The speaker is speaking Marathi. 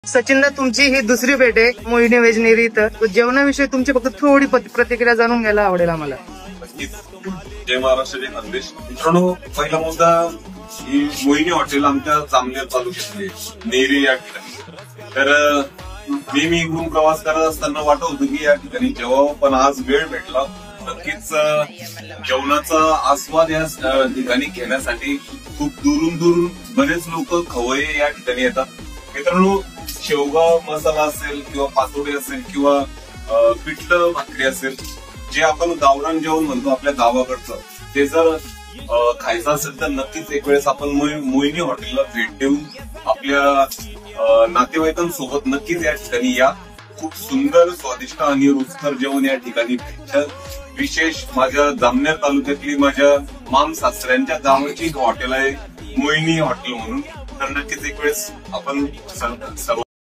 सचिनदा, तुमची ही दुसरी भेट आहे मोहिनी व्हेज नेरी इथं. जेवणाविषयी तुमची फक्त थोडी प्रतिक्रिया जाणून घ्यायला आवडेल आम्हाला. जय महाराष्ट्र, जय खानदेश. मित्रांनो, पहिला मुद्दा, ही मोहिनी हॉटेल आमच्या जामनेर तालुक्यातली नेरी या ठिकाणी. तर मी इकडून प्रवास करत असताना वाटत होतं की या ठिकाणी जेव्हा पण आज वेळ भेटला नक्कीच जेवणाचा आस्वाद या ठिकाणी घेण्यासाठी खूप दुरून बरेच लोक खवय्ये या ठिकाणी येतात. मित्रांनो, शेवगाव मसाला असेल किंवा पातोडी असेल किंवा पिठलं भाकरी असेल, जे आपण गावरान जेवण म्हणतो आपल्या गावाकडचं, ते जर खायचं असेल तर नक्कीच एक वेळेस आपण मोहिनी हॉटेलला भेट देऊन आपल्या नातेवाईकांसोबत नक्कीच या ठिकाणी या. खूप सुंदर, स्वादिष्ट आणि रुचकर जेवण या ठिकाणी भेटतं. विशेष माझ्या जामनेर तालुक्यातली माझ्या माम सासऱ्यांच्या गावाची हॉटेल आहे मोहिनी हॉटेल म्हणून. तर नक्कीच एक वेळेस आपण सर्व